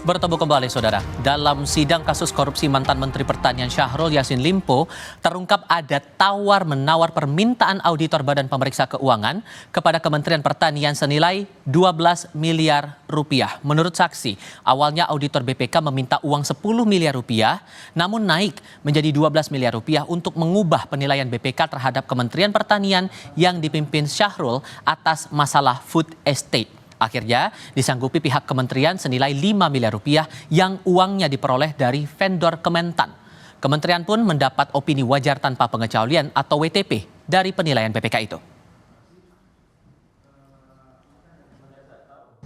Bertemu kembali, Saudara. Dalam sidang kasus korupsi mantan Menteri Pertanian Syahrul Yassin Limpo, terungkap ada tawar-menawar permintaan auditor Badan Pemeriksa Keuangan kepada Kementerian Pertanian senilai 12 miliar rupiah. Menurut saksi, awalnya auditor BPK meminta uang 10 miliar rupiah, namun naik menjadi 12 miliar rupiah untuk mengubah penilaian BPK terhadap Kementerian Pertanian yang dipimpin Syahrul atas masalah food estate. Akhirnya disanggupi pihak kementerian senilai 5 miliar rupiah yang uangnya diperoleh dari vendor Kementan. Kementerian pun mendapat opini wajar tanpa pengecualian atau WTP dari penilaian BPK itu.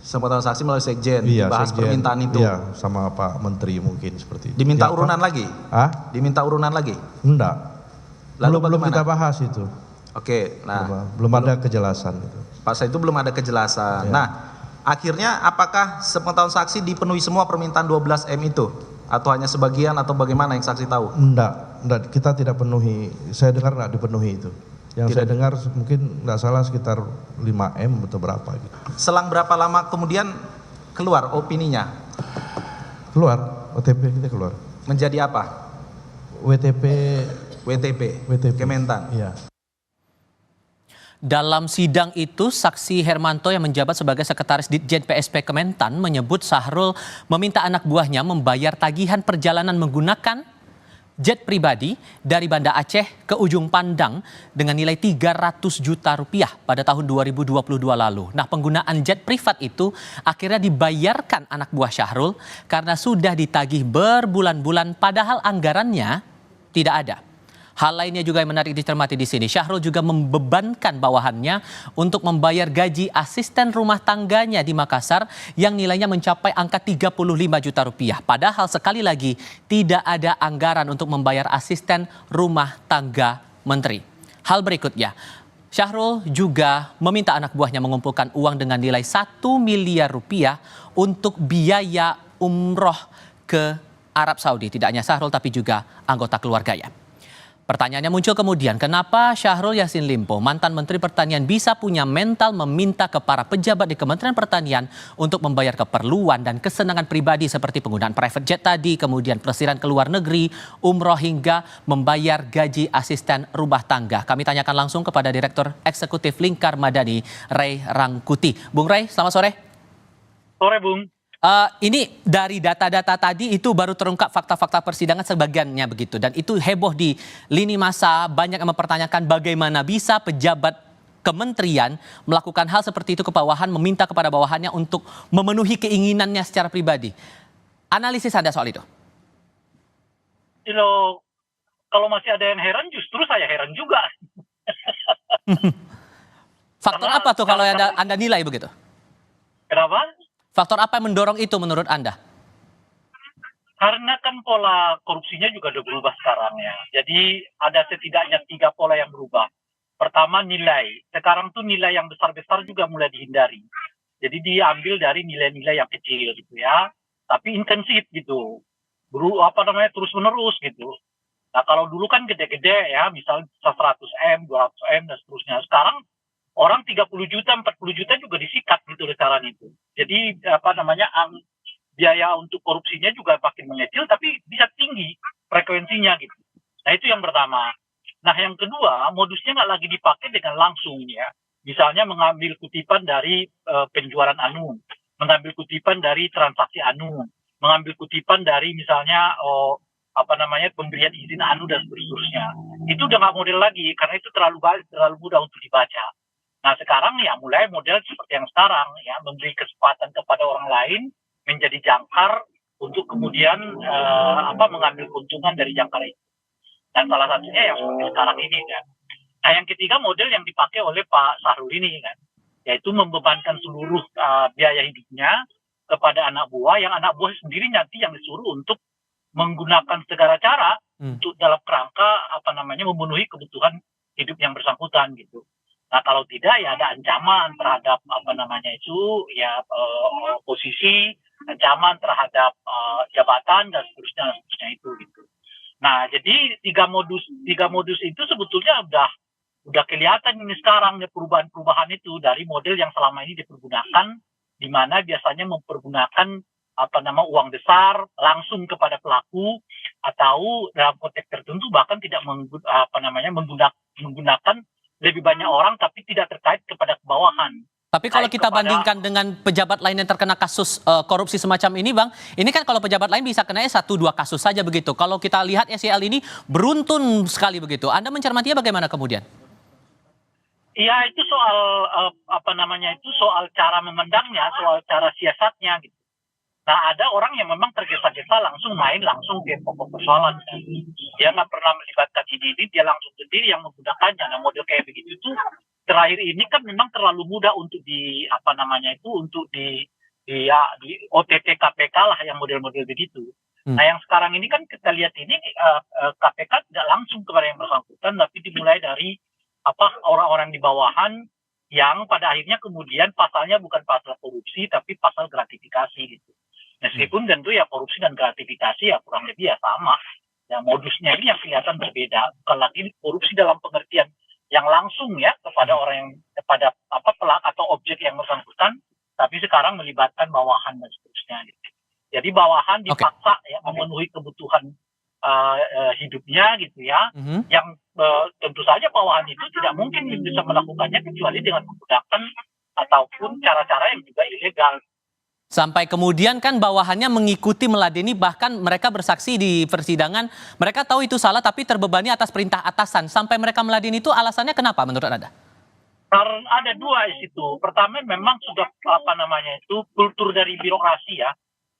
Sempat saksi melalui sekjen, dibahas sekjen, permintaan itu. Iya, sama Pak Menteri mungkin seperti itu. Diminta ya, urunan lagi? Diminta urunan lagi? Enggak. Lalu belum kita bahas itu. Oke, nah belum ada kejelasan itu. Pas itu belum ada kejelasan. Ya. Nah, akhirnya apakah sepengetahuan saksi dipenuhi semua permintaan 12M itu? Atau hanya sebagian atau bagaimana yang saksi tahu? Enggak, kita tidak penuhi. Saya dengar enggak dipenuhi itu. Yang saya dengar mungkin enggak salah sekitar 5M atau berapa gitu. Selang berapa lama kemudian keluar opininya? Keluar, OTP kita keluar. Menjadi apa? WTP Kementan. Iya. Dalam sidang itu, saksi Hermanto yang menjabat sebagai sekretaris Ditjen PSP Kementan menyebut Syahrul meminta anak buahnya membayar tagihan perjalanan menggunakan jet pribadi dari Banda Aceh ke Ujung Pandang dengan nilai 300 juta rupiah pada tahun 2022 lalu. Nah, penggunaan jet privat itu akhirnya dibayarkan anak buah Syahrul karena sudah ditagih berbulan-bulan padahal anggarannya tidak ada. Hal lainnya juga yang menarik dicermati di sini, Syahrul juga membebankan bawahannya untuk membayar gaji asisten rumah tangganya di Makassar yang nilainya mencapai angka 35 juta rupiah. Padahal sekali lagi tidak ada anggaran untuk membayar asisten rumah tangga menteri. Hal berikutnya, Syahrul juga meminta anak buahnya mengumpulkan uang dengan nilai 1 miliar rupiah untuk biaya umroh ke Arab Saudi. Tidak hanya Syahrul tapi juga anggota keluarganya. Pertanyaannya muncul kemudian, kenapa Syahrul Yassin Limpo, mantan Menteri Pertanian, bisa punya mental meminta ke para pejabat di Kementerian Pertanian untuk membayar keperluan dan kesenangan pribadi seperti penggunaan private jet tadi, kemudian pelesiran ke luar negeri, umroh hingga membayar gaji asisten rumah tangga. Kami tanyakan langsung kepada Direktur Eksekutif Lingkar Madani, Ray Rangkuti. Bung Ray, selamat sore. Sore, Bung. Ini dari data-data tadi itu baru terungkap fakta-fakta persidangan sebagiannya begitu. Dan itu heboh di lini masa, banyak yang mempertanyakan bagaimana bisa pejabat kementerian melakukan hal seperti itu ke bawahan, meminta kepada bawahannya untuk memenuhi keinginannya secara pribadi. Analisis Anda soal itu? Kalau masih ada yang heran, justru saya heran juga. Faktor apa tuh kalau Anda nilai begitu? Kenapa? Faktor apa yang mendorong itu menurut Anda? Karena kan pola korupsinya juga udah berubah sekarang ya. Jadi ada setidaknya 3 pola yang berubah. Pertama nilai. Sekarang tuh nilai yang besar-besar juga mulai dihindari. Jadi diambil dari nilai-nilai yang kecil gitu ya. Tapi intensif gitu. Terus-menerus gitu. Nah kalau dulu kan gede-gede ya. Misalnya 100M, 200M dan seterusnya. Sekarang orang 30 juta, 40 juta juga disikat gitu cara itu. Jadi biaya untuk korupsinya juga makin mengecil tapi bisa tinggi frekuensinya gitu. Nah itu yang pertama. Nah yang kedua, modusnya nggak lagi dipakai dengan langsung ya. Misalnya mengambil kutipan dari penjualan anu, mengambil kutipan dari transaksi anu, mengambil kutipan dari misalnya pemberian izin anu dan seterusnya. Itu udah nggak model lagi karena itu terlalu mudah untuk dibaca. Nah sekarang ya mulai model seperti yang sekarang ya, memberi kesempatan kepada orang lain menjadi jangkar untuk kemudian mengambil keuntungan dari jangkar itu. Dan salah satunya yang seperti sekarang ini kan. Nah yang ketiga model yang dipakai oleh Pak Syahrul ini kan, yaitu membebankan seluruh biaya hidupnya kepada anak buah, yang anak buah sendiri nanti yang disuruh untuk menggunakan segala cara untuk dalam kerangka memenuhi kebutuhan hidup yang bersangkutan gitu. Nah kalau tidak ya ada ancaman terhadap posisi, ancaman terhadap jabatan dan seterusnya itu gitu. Nah jadi tiga modus itu sebetulnya udah kelihatan ini sekarang ya, perubahan itu dari model yang selama ini dipergunakan, di mana biasanya mempergunakan uang besar langsung kepada pelaku, atau dalam konteks tertentu bahkan tidak menggunakan lebih banyak orang tapi tidak terkait kepada kebawahan. Tapi kalau Baik kita kepada- bandingkan dengan pejabat lain yang terkena kasus korupsi semacam ini, Bang, ini kan kalau pejabat lain bisa kena 1-2 kasus saja begitu. Kalau kita lihat SEL ini beruntun sekali begitu. Anda mencermatinya bagaimana kemudian? Iya, itu soal soal cara memandangnya, soal cara siasatnya gitu. Nah, ada orang yang memang tergesa-gesa langsung ke pokok persoalan. Dia nggak pernah melibatkan ini, dia langsung sendiri yang menggunakannya. Nah, model kayak begitu itu terakhir ini kan memang terlalu mudah untuk di OTT KPK lah, yang model-model begitu. Nah, yang sekarang ini kan kita lihat ini KPK tidak langsung kepada yang bersangkutan, tapi dimulai dari orang-orang di bawahan yang pada akhirnya kemudian pasalnya bukan pasal korupsi tapi pasal gratifikasi gitu. Meskipun tentu ya korupsi dan gratifikasi ya kurang lebih ya sama. Ya modusnya ini yang kelihatan berbeda. Bukan lagi korupsi dalam pengertian yang langsung ya kepada orang yang kepada pelak atau objek yang bersangkutan, tapi sekarang melibatkan bawahan dan seterusnya. Gitu. Jadi bawahan dipaksa ya memenuhi kebutuhan hidupnya gitu ya. Yang tentu saja bawahan itu tidak mungkin bisa melakukannya kecuali dengan menggunakan ataupun cara-cara yang juga ilegal. Sampai kemudian kan bawahannya mengikuti meladeni, bahkan mereka bersaksi di persidangan, mereka tahu itu salah tapi terbebani atas perintah atasan. Sampai mereka meladeni itu alasannya kenapa menurut Anda? Karena ada dua di situ. Pertama memang sudah kultur dari birokrasi ya,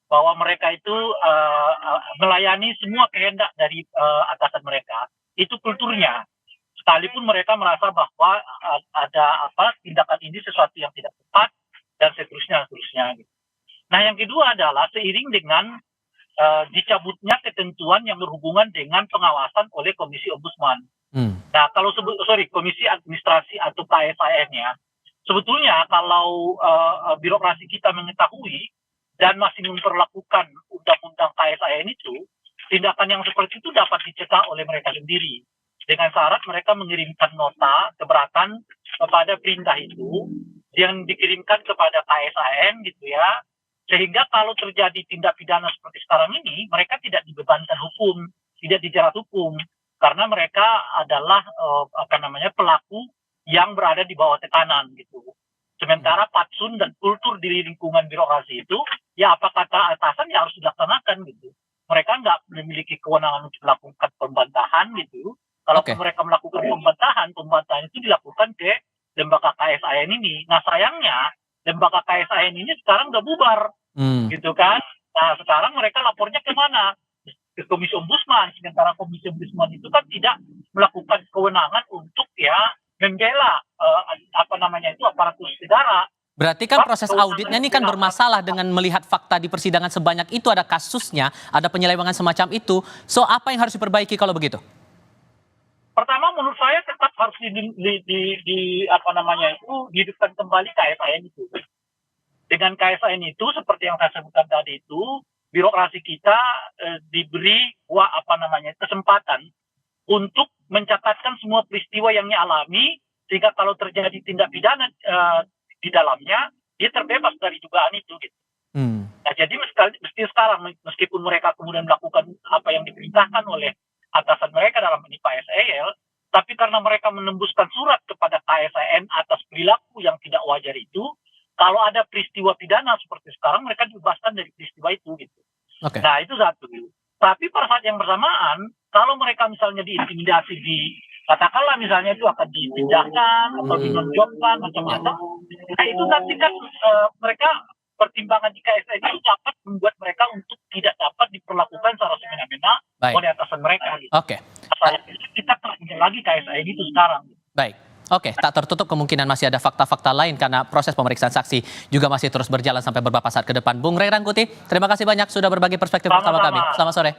bahwa mereka itu melayani semua kehendak dari atasan mereka. Itu kulturnya. Sekalipun mereka merasa bahwa ada tindakan ini sesuatu yang tidak tepat dan seterusnya gitu. Nah, yang kedua adalah seiring dengan dicabutnya ketentuan yang berhubungan dengan pengawasan oleh Komisi Ombudsman. Nah, kalau Komisi Administrasi atau KSAN ya, sebetulnya kalau birokrasi kita mengetahui dan masih memperlakukan undang-undang KSAN itu, tindakan yang seperti itu dapat dicegah oleh mereka sendiri. Dengan syarat mereka mengirimkan nota keberatan kepada perintah itu yang dikirimkan kepada KSAN gitu ya. Sehingga kalau terjadi tindak pidana seperti sekarang ini, mereka tidak dibebankan hukum, tidak dijerat hukum, karena mereka adalah pelaku yang berada di bawah tekanan gitu. Sementara patsun dan kultur di lingkungan birokrasi itu, ya apa kata atasan ya harus dilaksanakan gitu. Mereka nggak memiliki kewenangan untuk melakukan pembantahan gitu. Kalau mereka melakukan pembantahan itu dilakukan ke lembaga KSAN ini. Nah sayangnya lembaga KSAN ini sekarang udah bubar, gitu kan? Nah sekarang mereka lapornya kemana? Ke Komisi Ombudsman. Sementara Komisi Ombudsman itu kan tidak melakukan kewenangan untuk ya membela aparatur negara. Berarti kan proses auditnya ini kan bermasalah dengan melihat fakta di persidangan sebanyak itu, ada kasusnya, ada penyelewengan semacam itu. So apa yang harus diperbaiki kalau begitu? Pertama menurut saya tetap harus dihidupkan kembali KSAN itu. Dengan KSAN itu seperti yang saya sebutkan tadi itu, birokrasi kita diberi kesempatan untuk mencatatkan semua peristiwa yang dialami, sehingga kalau terjadi tindak pidana di dalamnya, dia terbebas dari dugaan itu. Gitu. Nah, jadi mesti sekarang, meskipun mereka kemudian melakukan apa yang diperintahkan oleh atasan mereka dalam ini Pak SEL, tapi karena mereka menembuskan surat kepada KSAN atas perilaku yang tidak wajar itu, kalau ada peristiwa pidana seperti sekarang, mereka dibebaskan dari peristiwa itu. Gitu. Nah, itu satu. Tapi pada saat yang bersamaan, kalau mereka misalnya diintimidasi katakanlah misalnya itu akan dipindahkan atau dinonjolkan macam-macam, nah itu nanti kan mereka pertimbangan di KSAN itu dapat membuat mereka untuk tidak dapat diperlakukan secara semena-mena oleh atasan mereka. Gitu. Kita punya lagi KSAN itu sekarang. Baik. Oke, tak tertutup kemungkinan masih ada fakta-fakta lain karena proses pemeriksaan saksi juga masih terus berjalan sampai beberapa saat ke depan. Bung Ray Rangkuti, terima kasih banyak sudah berbagi perspektif bersama kami. Selamat sore.